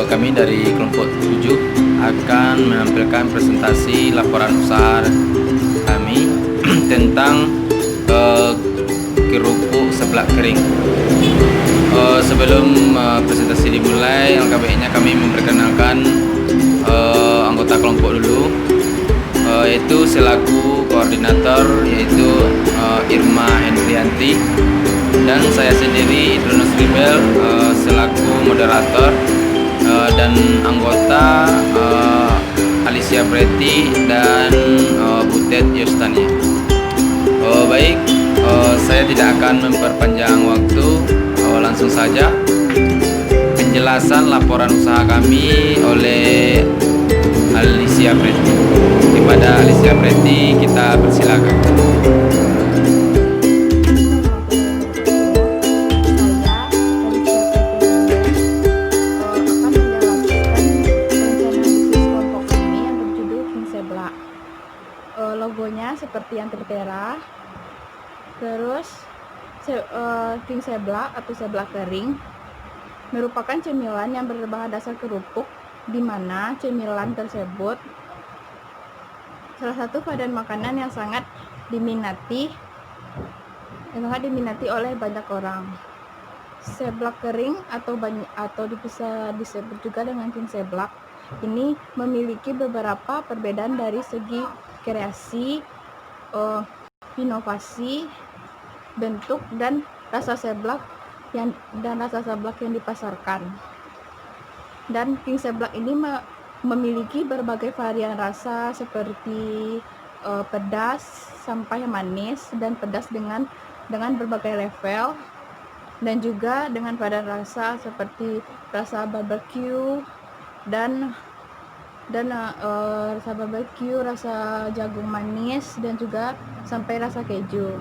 kami dari kelompok 7 akan menampilkan presentasi laporan usaha kami tentang kerupuk seblak kering. Sebelum presentasi dimulai, alangkah baiknya kami memperkenalkan anggota kelompok dulu, yaitu selaku koordinator yaitu Irma Hendrianti, dan saya sendiri Idrunus Ribel selaku moderator, dan anggota Alicia Preti dan Butet Yostania. Baik, saya tidak akan memperpanjang waktu, langsung saja penjelasan laporan usaha kami oleh Alicia Preti. Kepada Alicia Preti kita persilakan. Logonya seperti yang tertera. Terus King Seblak atau seblak kering merupakan cemilan yang berbahan dasar kerupuk, di mana cemilan tersebut salah satu varian makanan yang sangat diminati oleh banyak orang. Seblak kering atau bisa disebut juga dengan King Seblak ini memiliki beberapa perbedaan dari segi kreasi, inovasi, bentuk dan rasa seblak yang dipasarkan. Dan King Seblak ini memiliki berbagai varian rasa seperti pedas sampai manis, dan pedas dengan berbagai level, dan juga dengan varian rasa seperti rasa barbecue dan rasa barbecue, rasa jagung manis, dan juga sampai rasa keju.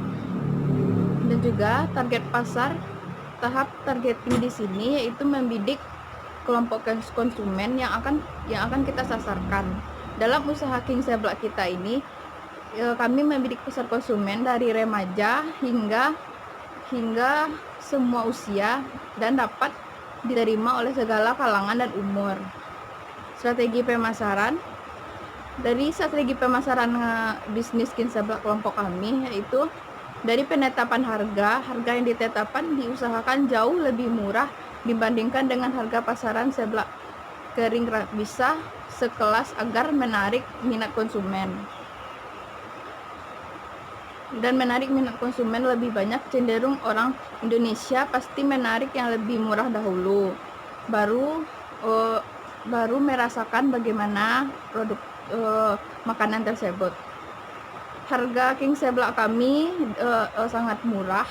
Dan juga tahap targeting di sini yaitu membidik kelompok konsumen yang akan kita sasarkan. Dalam usaha King Seblak kita ini, kami membidik pasar konsumen dari remaja hingga semua usia dan dapat diterima oleh segala kalangan dan umur. Strategi pemasaran bisnis King Seblak kelompok kami yaitu dari penetapan harga yang ditetapkan diusahakan jauh lebih murah dibandingkan dengan harga pasaran seblak kering bisa sekelas agar menarik minat konsumen. Dan menarik minat konsumen lebih banyak, cenderung orang Indonesia pasti menarik yang lebih murah dahulu, baru merasakan bagaimana produk makanan tersebut. Harga King Seblak kami sangat murah,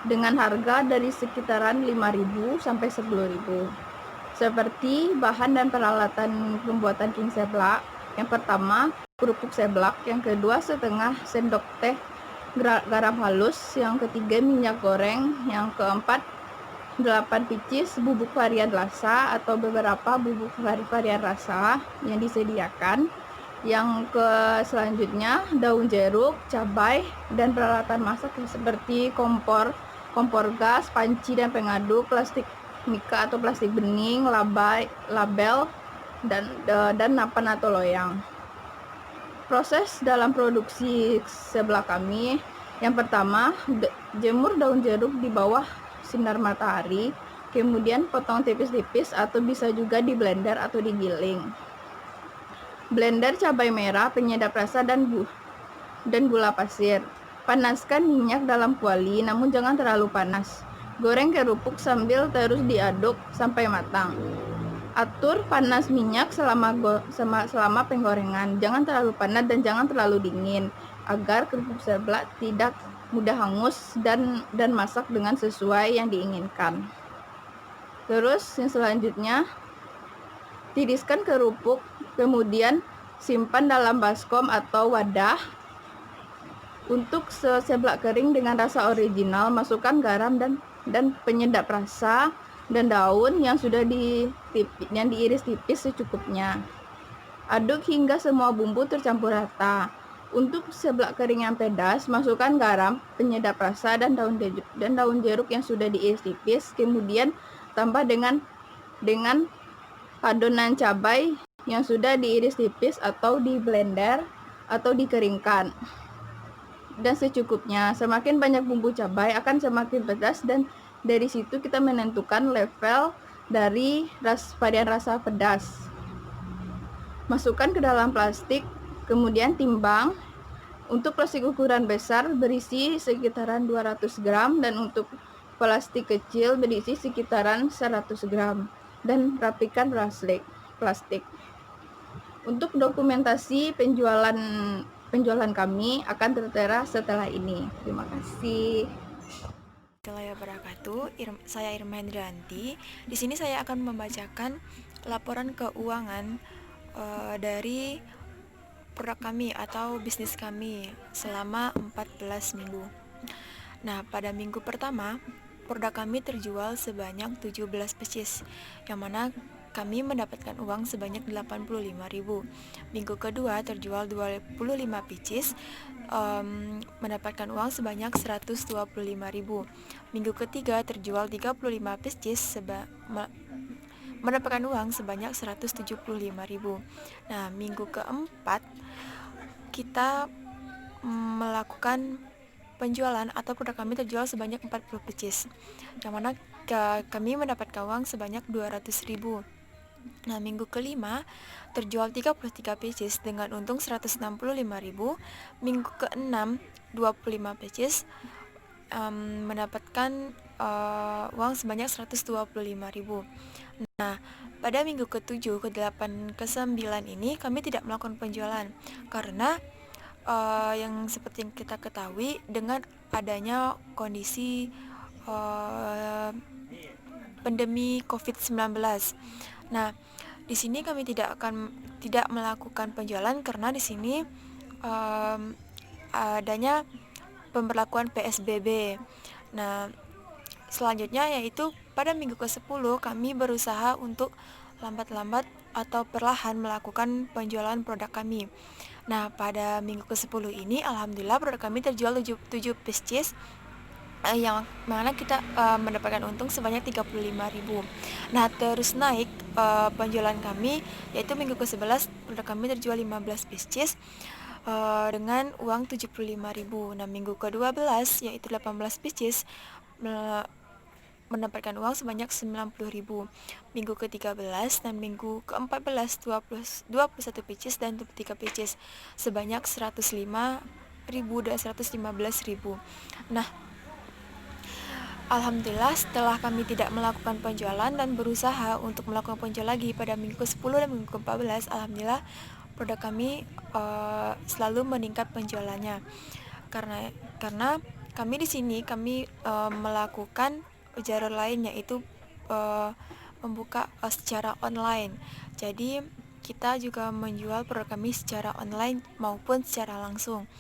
dengan harga dari sekitaran 5.000 sampai 10.000. Seperti bahan dan peralatan pembuatan King Seblak, yang pertama kerupuk seblak, yang kedua setengah sendok teh garam halus, yang ketiga minyak goreng, yang keempat 8 picis bubuk varian rasa atau beberapa bubuk varian rasa yang disediakan. Yang selanjutnya daun jeruk, cabai, dan peralatan masak seperti kompor gas, panci dan pengaduk, plastik mika atau plastik bening, label, dan napan atau loyang. Proses dalam produksi seblak kami, yang pertama jemur daun jeruk di bawah sinar matahari, kemudian potong tipis-tipis atau bisa juga di blender atau digiling. Blender cabai merah, penyedap rasa, dan gula pasir. Panaskan minyak dalam kuali, namun jangan terlalu panas. Goreng kerupuk sambil terus diaduk sampai matang. Atur panas minyak selama penggorengan. Jangan terlalu panas dan jangan terlalu dingin, agar kerupuk seblak tidak mudah hangus dan masak dengan sesuai yang diinginkan. Terus yang selanjutnya, tiriskan kerupuk, kemudian simpan dalam baskom atau wadah. Untuk seblak kering dengan rasa original, masukkan garam dan penyedap rasa dan daun yang sudah diiris tipis secukupnya. Aduk hingga semua bumbu tercampur rata. Untuk seblak kering yang pedas, masukkan garam, penyedap rasa, dan daun jeruk yang sudah diiris tipis. Kemudian tambah dengan adonan cabai yang sudah diiris tipis atau di blender atau dikeringkan. Dan secukupnya, semakin banyak bumbu cabai akan semakin pedas, dan dari situ kita menentukan level dari varian rasa pedas. Masukkan ke dalam plastik, kemudian timbang. Untuk plastik ukuran besar berisi sekitaran 200 gram dan untuk plastik kecil berisi sekitaran 100 gram, dan rapikan plastik. Untuk dokumentasi penjualan kami akan tertera setelah ini. Terima kasih. Warahmatullahi wabarakatuh. Saya Irma Hendrianti. Di sini saya akan membacakan laporan keuangan dari produk kami atau bisnis kami selama 14 minggu. Nah, pada minggu pertama, produk kami terjual sebanyak 17 pieces, yang mana kami mendapatkan uang sebanyak 85.000. Minggu kedua terjual 25 pieces, mendapatkan uang sebanyak 125.000. Minggu ketiga terjual 35 pieces, mendapatkan uang sebanyak 175.000. Nah, minggu keempat kita melakukan penjualan atau produk kami terjual sebanyak 40 pieces, yang mana kami mendapatkan uang sebanyak 200.000. Nah, minggu kelima terjual 33 pieces dengan untung 165.000. Minggu keenam 25 pieces, mendapatkan uang sebanyak 125.000. Nah, pada minggu ke-7, ke-8, ke-9 ini kami tidak melakukan penjualan karena yang seperti yang kita ketahui dengan adanya kondisi pandemi COVID-19. Nah, di sini kami tidak melakukan penjualan karena di sini adanya pemberlakuan PSBB. Nah, selanjutnya yaitu pada minggu ke-10 kami berusaha untuk lambat-lambat atau perlahan melakukan penjualan produk kami. Nah, pada minggu ke-10 ini alhamdulillah produk kami terjual 7 pieces, yang mana kita mendapatkan untung sebanyak 35.000. Nah, terus naik penjualan kami, yaitu minggu ke-11 produk kami terjual 15 pieces dengan uang 75.000. Nah, minggu ke-12 yaitu 18 pieces mendapatkan uang sebanyak 90.000. Minggu ke-13 dan minggu ke-14 21 pieces dan 23 pieces sebanyak 105.000 dan 115.000. Nah, alhamdulillah setelah kami tidak melakukan penjualan dan berusaha untuk melakukan penjualan lagi pada minggu ke-10 dan minggu ke-14, alhamdulillah produk kami selalu meningkat penjualannya. Karena kami di sini melakukan jalur lain, yaitu membuka secara online. Jadi kita juga menjual produk kami secara online maupun secara langsung,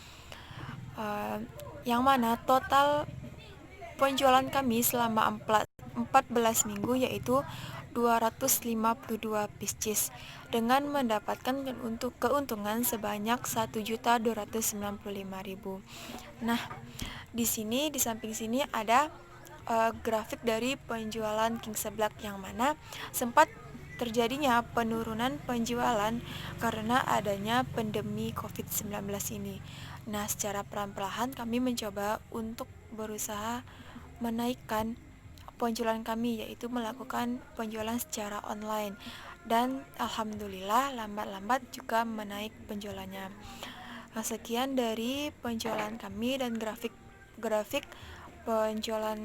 yang mana total penjualan kami selama 14 minggu yaitu 252 pieces dengan mendapatkan keuntungan sebanyak 1.295.000. Nah, di sini di samping sini ada grafik dari penjualan King Seblak, yang mana sempat terjadinya penurunan penjualan karena adanya pandemi COVID-19 ini. Nah, secara pelan-pelan kami mencoba untuk berusaha menaikkan penjualan kami, yaitu melakukan penjualan secara online, dan alhamdulillah lambat-lambat juga menaik penjualannya. Nah, sekian dari penjualan kami dan grafik penjualan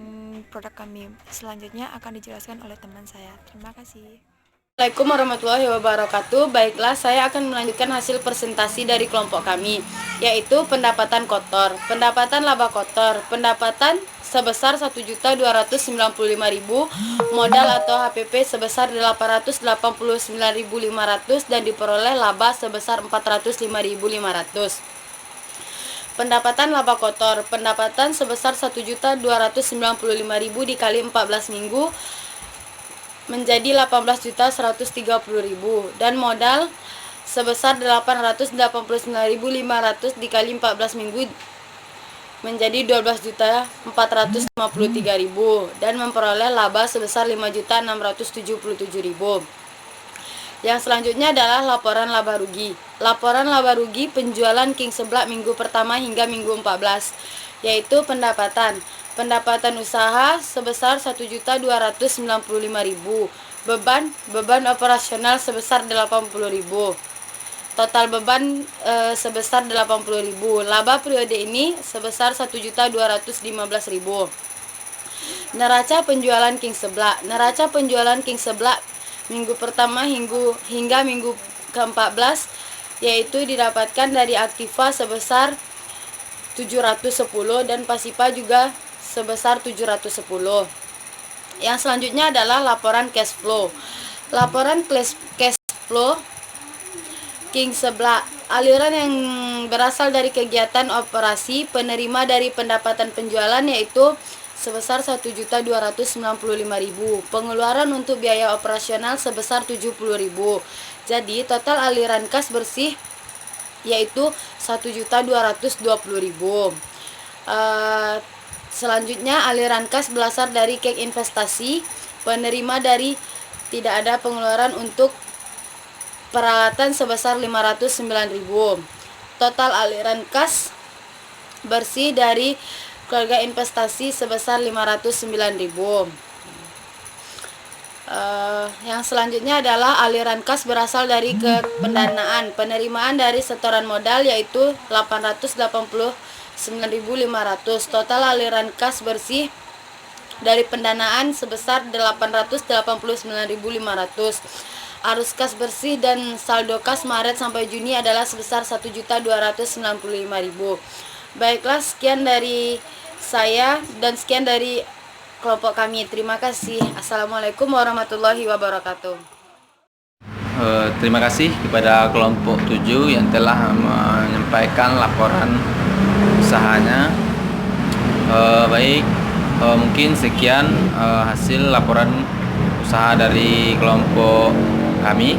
produk kami. Selanjutnya akan dijelaskan oleh teman saya. Terima kasih. Assalamualaikum warahmatullahi wabarakatuh. Baiklah, saya akan melanjutkan hasil presentasi dari kelompok kami, yaitu pendapatan kotor, pendapatan laba kotor, pendapatan sebesar 1.295.000, modal atau HPP sebesar 889.500 dan diperoleh laba sebesar 405.500. Pendapatan laba kotor, pendapatan sebesar 1.295.000 dikali 14 minggu menjadi 18.130.000, dan modal sebesar 889.500 dikali 14 minggu menjadi 12.453.000 dan memperoleh laba sebesar 5.677.000. Yang selanjutnya adalah laporan laba rugi. Laporan laba rugi penjualan King Seblak minggu pertama hingga minggu 14, yaitu pendapatan usaha sebesar 1.295.000, beban operasional sebesar 80.000. Total beban sebesar 80.000. Laba periode ini sebesar 1.215.000. Neraca penjualan King Seblak. Neraca penjualan King Seblak minggu pertama hingga minggu ke-14 yaitu didapatkan dari aktiva sebesar 710 dan pasipa juga sebesar 710. Yang selanjutnya adalah laporan cash flow. Laporan cash flow King Seblak. Aliran yang berasal dari kegiatan operasi penerima dari pendapatan penjualan yaitu sebesar 1.295.000. Pengeluaran untuk biaya operasional sebesar 70.000. Jadi total aliran kas bersih yaitu 1.220.000. Selanjutnya aliran kas berasal dari kek investasi, penerima dari tidak ada pengeluaran untuk peralatan sebesar 509.000. Total aliran kas bersih dari keluarga investasi sebesar 509.000. Yang selanjutnya adalah aliran kas berasal dari pendanaan, penerimaan dari setoran modal yaitu 889.500. Total aliran kas bersih dari pendanaan sebesar 889.500. Arus kas bersih dan saldo kas Maret sampai Juni adalah sebesar 1.295.000. Baiklah, sekian dari saya dan sekian dari kelompok kami. Terima kasih. Assalamualaikum warahmatullahi wabarakatuh. Terima kasih kepada kelompok 7 yang telah menyampaikan laporan usahanya. Mungkin sekian hasil laporan usaha dari kelompok kami.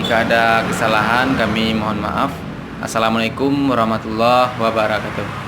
Jika ada kesalahan kami mohon maaf. Assalamualaikum warahmatullahi wabarakatuh.